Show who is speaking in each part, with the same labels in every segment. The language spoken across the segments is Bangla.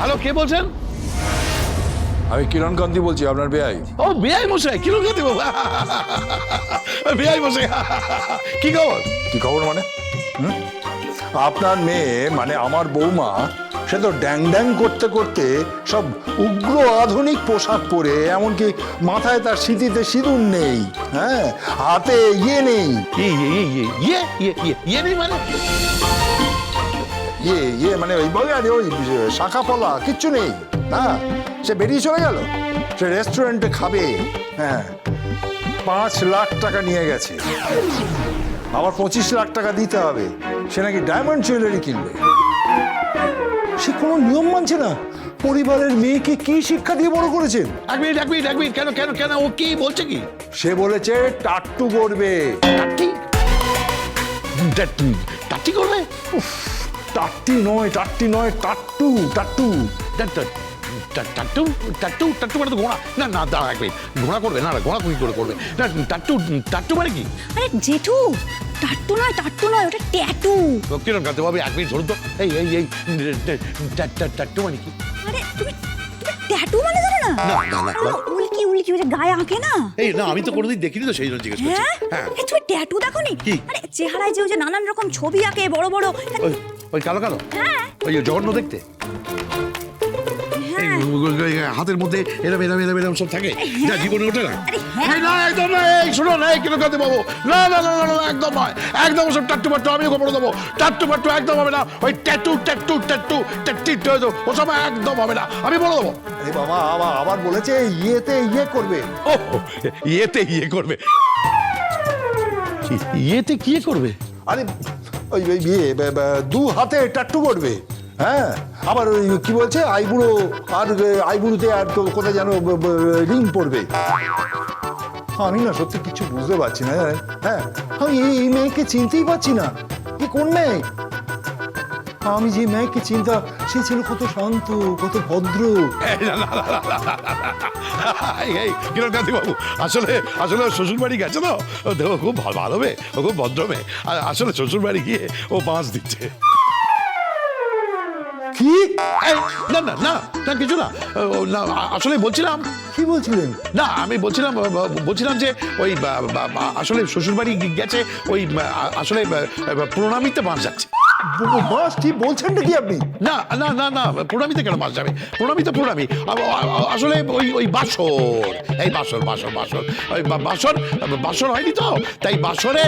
Speaker 1: হ্যালো, কে বলছেন?
Speaker 2: আমি কিরণকান্তি বলছি, আপনার বেয়াই।
Speaker 1: ও বেআই মশাই, কিরণকান্তি বাবু। বেআই মশাই, কি খবর?
Speaker 2: কি খবর মানে? আপনার মেয়ে মানে আমার বৌমা, সে তো ড্যাং ড্যাং করতে করতে সব উগ্র আধুনিক পোশাক পরে, এমনকি মাথায় তার সিঁথিতে সিঁদুর নেই, হ্যাঁ, হাতে ইয়ে নেই।
Speaker 1: ইয়ে নেই মানে?
Speaker 2: ইয়ে মানে ওই বলে আরে ওই শাখা পলা কিচ্ছু নেই না। সে বেরিয়ে চলে গেল, সে রেস্টুরেন্টে খাবে, হ্যাঁ, 5 লাখ টাকা নিয়ে গেছে, আবার 25 লাখ টাকা দিতে হবে। সে নাকি ডায়মন্ড জুয়েলারি কিনবে। সে কোনো নিয়ম মানছে না। পরিবারের মেয়েকে কি শিক্ষা দিয়ে বড় করেছেন?
Speaker 1: এক মিনিট, কেন কেন কেন ও কি বলছে? কি
Speaker 2: সে বলেছে টাট্টু করবে।
Speaker 1: টাট্টি? টাট্টি করবে?
Speaker 2: টাট্টি নয়, টাট্টু টাট্টু।
Speaker 1: টাট্টু টাট্টু টাট্টু মানে তো ঘোড়া। না না, দাঁড়া এক মিনিট, ঘোড়া করবে না? ঘোড়া কি করে করবে? না, টাট্টু টাট্টু মানে কি?
Speaker 3: আরে জেঠু, টাট্টু নয়, ওটা ট্যাটু।
Speaker 1: কিরণকান্তি বাবু, এক মিনিট ধরুন তো। এই টাট্টু মানে কি?
Speaker 3: আরে তুমি ট্যাটু মানে জানো না?
Speaker 1: না।
Speaker 3: উল্কি ওই যে গায়ে আঁকে না?
Speaker 1: এই না, আমি তো কোনোদিন দেখিনি, তো সেই জন্য জিজ্ঞেস করছি।
Speaker 3: হ্যাঁ, তুমি ট্যাটু দেখোনি?
Speaker 1: কি?
Speaker 3: আরে চেহারায় যে নানান রকম ছবি আঁকে, বড় বড়।
Speaker 1: ওই কালো কালো?
Speaker 3: হ্যাঁ,
Speaker 1: ওই জঘন্য দেখতে? হাতের মধ্যে এরম সব থাকে, যা জীবনে ওঠে না। না, একদম না। এই শুনো না, এই কিরণকান্তি বাবু, না, একদম নয়, একদম সব টাট্টু পাট্টু আমিও খবর দেবো। টাট্টু পাট্টু একদম হবে না। ওই ট্যাটু ওসব একদম হবে না, আমি বলে দেবো।
Speaker 2: এই বাবা আবার বলেছে ইয়েতে ইয়ে করবে।
Speaker 1: ও, ইয়েতে ইয়ে করবে? ইয়েতে কি করবে?
Speaker 2: আরে ওই ইয়ে 2 হাতে টাট্টু করবে, হ্যাঁ, আবার ওই কি বলছে আইবুড়ো, আর আইবুড়োতে আর কোথায় যেন রিং পড়বে। আমি না সত্যি কিছু বুঝতে পারছি না, হ্যাঁ, আমি এই মেয়েকে চিনতেই পারছি না। কি কোন মেয়ে? আমি যে মেয়েকে চিন্তা, সে ছিল কত শান্ত, কত ভদ্র।
Speaker 1: কিরণকান্তি বাবু, আসলে শ্বশুর বাড়ি গেছে তো, ও দেখো খুব ভালো মেয়ে, ও খুব ভদ্র মেয়ে। আসলে শ্বশুর বাড়ি গিয়ে ও বাঁশ দিচ্ছে।
Speaker 2: কি?
Speaker 1: না না না না, কিছু না। আসলে বলছিলাম।
Speaker 2: কি বলছিলেন?
Speaker 1: না, আমি বলছিলাম যে ওই আসলে শ্বশুর বাড়ি গেছে, ওই আসলে প্রণামীতে বাঁশ যাচ্ছে।
Speaker 2: বাস কি বলছেন কি আপনি?
Speaker 1: না না না না, প্রণামীতে কেন বাঁশ যাবে? প্রণামী আসলে ওই বাসর, এই বাসর ওই বাসর হয়নি তো, তাই বাসরে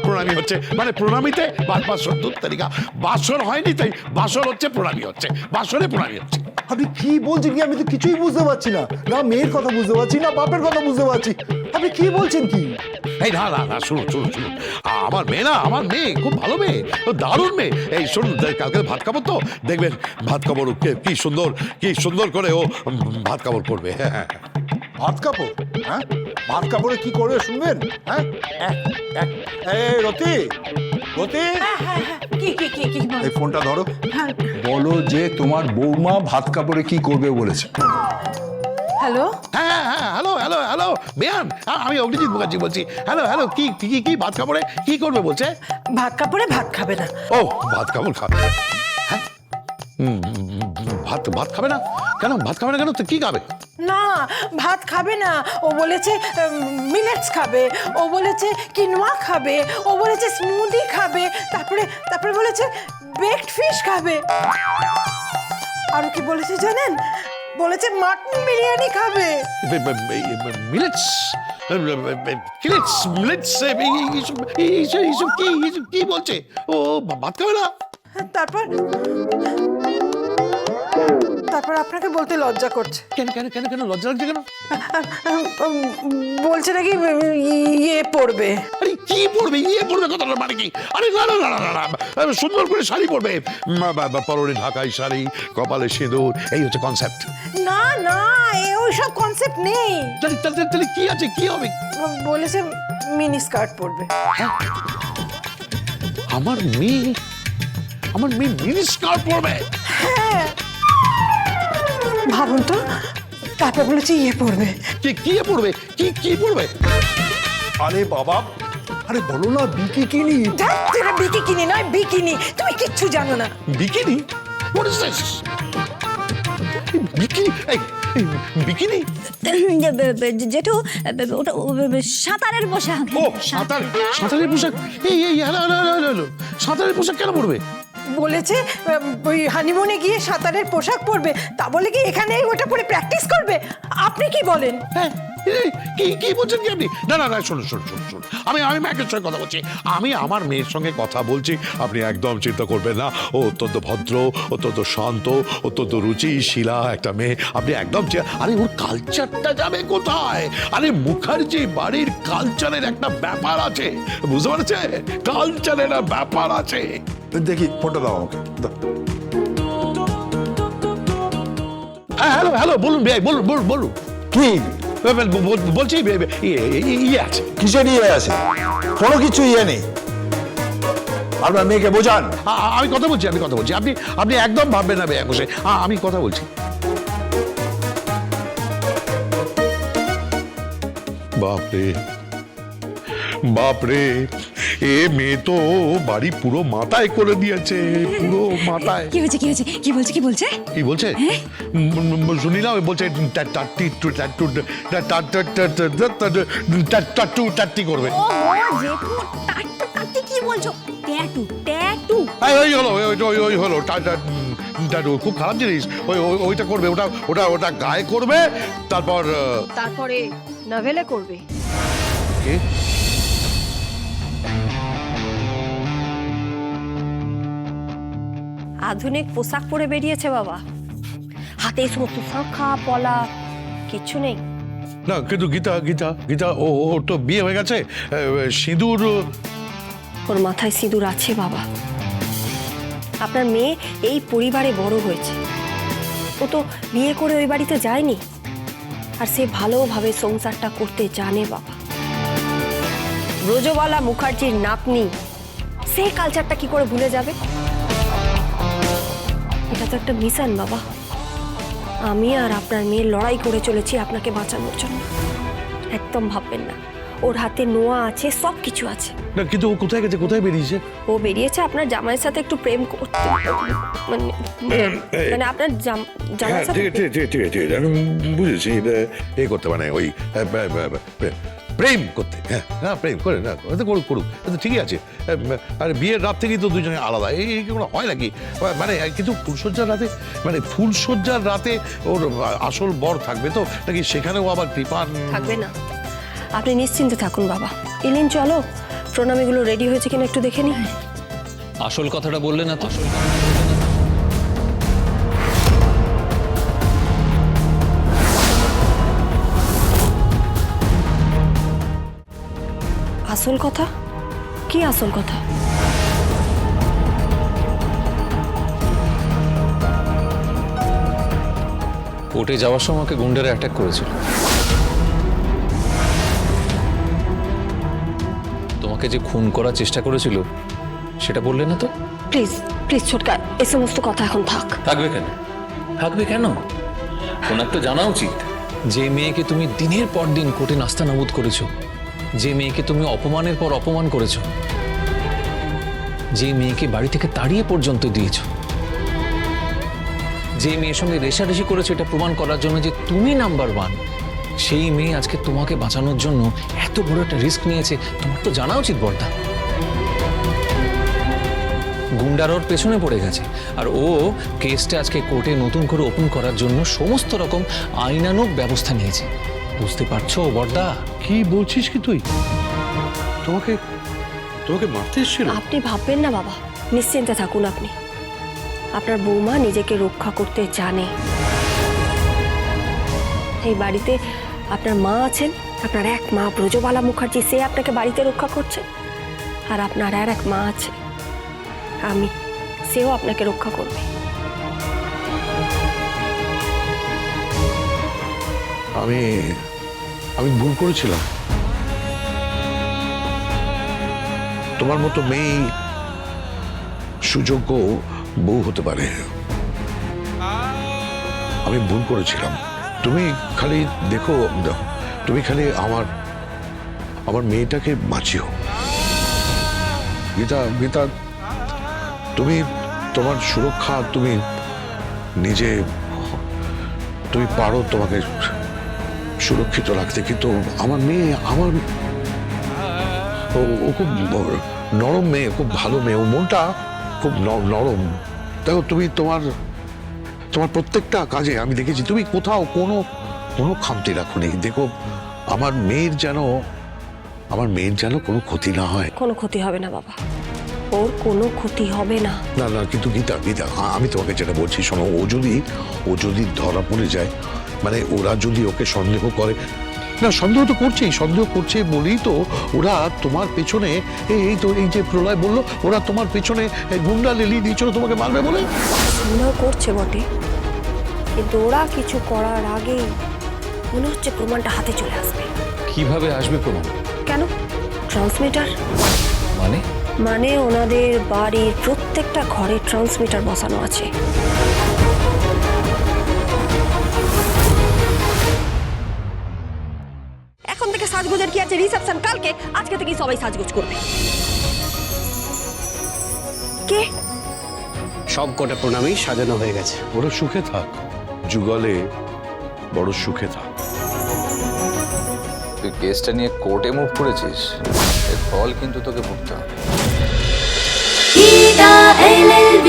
Speaker 1: প্রণামী হচ্ছে, মানে প্রণামীতে বাসর তালিকা, বাসর হয়নি তাই বাসর হচ্ছে, প্রণামী হচ্ছে, বাসরে প্রণামী হচ্ছে।
Speaker 2: আপনি কি বলছেন কি? আমি তো কিছুই বুঝতে পারছি না। না মেয়ের কথা বুঝতে পারছি, না বাপের কথা বুঝতে পারছি। আপনি কি বলছেন কি?
Speaker 1: এই না, শুনুন, আমার মেয়ে খুব ভালো মেয়ে, দারুণ মেয়ে। এই শুনুন, কালকে ভাত খাবো তো, দেখবেন ভাত কাপড় কি সুন্দর করে ও ভাত কাপড় করবে।
Speaker 2: ভাত কাপড়? হ্যাঁ, ভাত কাপড়ে কি করবে শুনবেন? হ্যাঁ, রতি, এই ফোনটা ধরো, বলো যে তোমার বৌমা ভাত কাপড়ে কি করবে বলেছে।
Speaker 4: হ্যালো,
Speaker 1: হ্যালো বেয়ান, আমি অভিজিৎ মুখার্জি বলছি। হ্যালো, কি ভাত কাপড়ে কি করবে বলছে?
Speaker 4: ভাত কাপড়ে ভাত খাবে না।
Speaker 1: ও, ভাত কাপড় খাবে? হ্যাঁ, ভাত খাবে না কেন? ভাত খাবে না কেন? তো কি খাবে?
Speaker 4: না, ভাত খাবে না। ও বলেছে মিলেটস খাবে, ও বলেছে কিনোয়া খাবে, ও বলেছে স্মুদি খাবে, তারপরে বলেছে বেকড ফিশ খাবে। আর কি বলেছে জানেন? বলেছে মাটন বিরিয়ানি খাবে।
Speaker 1: মিলেটস এইসব কি বলছে? ও ভাত খাবে না?
Speaker 4: তারপর আপনাকে বলতে লজ্জা করছে।
Speaker 1: কেন লজ্জা লাগছে কেন?
Speaker 4: বলছে নাকি ইয়ে পড়বে।
Speaker 1: আরে কি পড়বে? কথাটা মানে কি? আরে না, সুন্দর করে শাড়ি পরবে, পরনে ঢাকাই শাড়ি, কপালে সিঁদুর, এই হচ্ছে কনসেপ্ট।
Speaker 4: না, ওইসব কনসেপ্ট নেই।
Speaker 1: তাহলে কি আছে? কি হবে?
Speaker 4: বলেছে মিনি স্কার্ট পরবে।
Speaker 1: আমার মেয়ে মিনি স্কার্ট পরবে?
Speaker 4: হ্যাঁ, ভাবুন তো। তারপর বলেছে ইয়ে পড়বে।
Speaker 1: কি পড়বে? কি পড়বে?
Speaker 2: আরে বাবা, আরে বলো না বিকিনি।
Speaker 4: বিকিনি নয়, বিকিনি। তুমি কিচ্ছু জানো না।
Speaker 1: Bikini? What is this? Bikini এই বিকিনি
Speaker 3: জেঠু ওটা সাঁতারের পোশাক।
Speaker 1: ও সাঁতারের পোশাক। এই হ্যালো হ্যালো হ্যালো হ্যালো, সাঁতারের পোশাক কেন পড়বে?
Speaker 4: বলেছে ওই হানিমুনে গিয়ে সাঁতারের পোশাক পরবে, তা বলে কি এখানে ওটা পরে প্র্যাকটিস করবে? আপনি কি বলেন?
Speaker 1: হ্যাঁ, কি বলছেন কি আপনি? না না না, শুনুন শুনুন শুনুন শুনুন, আমি ম্যাকের সঙ্গে কথা বলছি, আমি আমার মেয়ের সঙ্গে কথা বলছি। আপনি একদম চিন্তা করবেন না, ও অত্যন্ত ভদ্র, অত্যন্ত শান্ত, অত্যন্ত রুচিশীলা একটা মেয়ে। আপনি একদম আরে ওর কালচারটা যাবে কোথায়? আরে মুখার্জি বাড়ির কালচারের একটা ব্যাপার আছে, বুঝতে পারছে? কালচারের একটা ব্যাপার আছে।
Speaker 2: দেখি ফোনটা দাও আমাকে, দাও।
Speaker 1: হ্যাঁ হ্যালো হ্যালো, বলুন ভাই, বলুন বলুন বলুন।
Speaker 2: কি
Speaker 1: বলছি ইয়ে আছে।
Speaker 2: কিসের ইয়ে আছে? কোনো কিছু ইয়ে নেই। আপনার মেয়েকে বোঝান।
Speaker 1: আমি কথা বলছি, আপনি একদম ভাববেন না বেয়া বসে, আমি কথা বলছি। বাপরে বাপরে, এ মেয়ে তো বাড়ি পুরো মাথায় করে দিয়েছে, পুরো মাথায়।
Speaker 3: কি হয়েছে, কি হয়েছে, কি বলছে, কি বলছে?
Speaker 1: কি বলছে শুনি না? বলছে টাট্টি করবে।
Speaker 3: ও জেঠু টাট্টু টাট্টি কি বলছো? Tattoo tattoo.
Speaker 1: ওই হলো ওই হলো টাটু, খুব খারাপ জিনিস। ওইটা করবে, ওটা গায়ে করবে,
Speaker 5: তারপরে নভেলে করবে।
Speaker 1: কি?
Speaker 5: আধুনিক পোশাক পরে বেরিয়েছে বাবা, হাতে সমস্ত শাঁখা পলা, কিচ্ছু নেই।
Speaker 1: না কিন্তু গীতা ওর তো বিয়ে হয়ে গেছে, সিঁদুর।
Speaker 5: ওর মাথায় সিঁদুর আছে বাবা। আপনার মেয়ে এই পরিবারে বড় হয়েছে, ও তো বিয়ে করে ওই বাড়িতে যায়নি, আর সে ভালোভাবে সংসারটা করতে জানে বাবা। ব্রজবালা মুখার্জির নাতনি, সেই কালচারটা কি করে ভুলে যাবে? এটা তো একটা মিশন বাবা। আমি আর আপনার মেয়ে লড়াই করে চলেছি আপনাকে বাঁচানোর জন্য। একদম ভাববেন না, ওর হাতে নোয়া আছে, সব কিছু আছে।
Speaker 1: না কিন্তু ও কোথায় গেছে, কোথায় বেরিয়েছে?
Speaker 5: ও বেরিয়েছে আপনার জামাইয়ের সাথে একটু প্রেম করতে, মানে আপনার জামাইয়ের সাথে
Speaker 1: ঠিক আছে, আমি বুঝেছি। এ করতে মানে ওই প্রেম করতে। হ্যাঁ না, প্রেম করে না, করুক, ঠিকই আছে। আর বিয়ের রাত থেকেই তো দুজনে আলাদা, এই কোনো হয় নাকি? মানে কিন্তু ফুলসজ্জার রাতে ওর আসল বর থাকবে তো নাকি? সেখানেও আবার কৃপান
Speaker 5: থাকবে না। আপনি নিশ্চিন্তে থাকুন বাবা। এলিন চলো, প্রণামীগুলো রেডি হয়েছে কিনা একটু দেখে নি।
Speaker 6: আসল কথাটা বললে না তো?
Speaker 5: আসল কথা কি? আসল কথা
Speaker 6: কোর্টে যাওয়ার সময় আমাকে গুন্ডারা অ্যাটাক করেছিল। তোমাকে যে খুন করার চেষ্টা করেছিল সেটা বললে না তো?
Speaker 5: প্লিজ প্লিজ ছোটকা, এই সমস্ত কথা এখন থাক।
Speaker 6: থাকবে কেন? ওনার তো জানা উচিত যে মেয়েকে তুমি দিনের পর দিন কোর্টে নাস্তানাবুদ করেছো, যে মেয়েকে তুমি অপমানের পর অপমান করেছো, যে মেয়েকে বাড়ি থেকে তাড়িয়ে পর্যন্ত দিয়েছো, যে মেয়ের সঙ্গে রেষারেষি করেছো এটা প্রমাণ করার জন্য যে তুমি নাম্বার 1, সেই মেয়ে আজকে তোমাকে বাঁচানোর জন্য এত বড় একটা রিস্ক নিয়েছে। তোমার তো জানা উচিত বর্দা। গুন্ডার ওর পেছনে পড়ে গেছে, আর ও কেসটা আজকে কোর্টে নতুন করে ওপেন করার জন্য সমস্ত রকম আইনানুগ ব্যবস্থা নিয়েছে। বুঝতে পারছো বর্দা?
Speaker 1: কি বলছিস কি তুই? তোমাকে মারতে এসেছিল?
Speaker 5: আপনি ভাববেন না বাবা, নিশ্চিন্তে থাকুন আপনি। আপনার বৌমা নিজেকে রক্ষা করতে জানে। এই বাড়িতে আপনার মা আছেন, আপনার এক মা ব্রজবালা মুখার্জি, সে আপনাকে বাড়িতে রক্ষা করছে। আর আপনার আর এক মা আছে, আমি, সেও আপনাকে রক্ষা করবে।
Speaker 1: আমি ভুল করেছিলাম। তোমার মতো মেয়ে সুযোগ্য বউ হতে পারে। আমি ভুল করেছিলাম। তুমি খালি দেখো, তুমি খালি আমার মেয়েটাকে বাঁচিও। গীতা, তুমি তোমার সুরক্ষা তুমি নিজে তুমি পারো তোমাকে সুরক্ষিত রাখতে, কিন্তু আমার মেয়ে, ও খুব নরম মেয়ে, খুব ভালো মেয়ে, ও মনটা খুব নরম। দেখো তুমি তোমার প্রত্যেকটা কাজে আমি দেখেছি তুমি কোথাও কোনো খামতি রাখোনি। দেখো আমার মেয়ের যেন কোনো ক্ষতি না হয়।
Speaker 5: কোনো ক্ষতি হবে না বাবা, ওর কোনো ক্ষতি হবে না।
Speaker 1: না না, কিন্তু গীতা আমি তোমাকে যেটা বলছি শোনো, ও যদি ধরা পড়ে যায়, মানে ওরা যদি ওকে সন্দেহ করে, না সন্দেহ তো করছে বলেই তো ওরা তোমার পেছনে এই যে প্রলয় বললো, ওরা তোমার পেছনে গুন্ডা লেলি দিয়েছিল তোমাকে মারবে বলে।
Speaker 5: সন্দেহ করছে বটে, কিন্তু ওরা কিছু করার আগেই মনে হচ্ছে প্রমাণটা হাতে চলে আসবে।
Speaker 6: কিভাবে আসবে প্রমাণ?
Speaker 5: কেন? ট্রান্সমিটার।
Speaker 6: মানে
Speaker 5: ওনাদের বাড়ির প্রত্যেকটা ঘরে ট্রান্সমিটার বসানো আছে। এখন থেকে সাজগোজের কি আছে, রিসেপশন কালকে, আজকে থেকেই সবাই সাজগোজ করবে। কে?
Speaker 7: সব কটা প্রণামী সাজানো হয়ে গেছে।
Speaker 1: বড় সুখে থাক যুগলে, বড় সুখে থাক।
Speaker 8: তুই কেসটা নিয়ে কোর্টে মুভ করেছিস, এর ফল কিন্তু তোকে ভুগতে হবে।
Speaker 9: গীতা LLB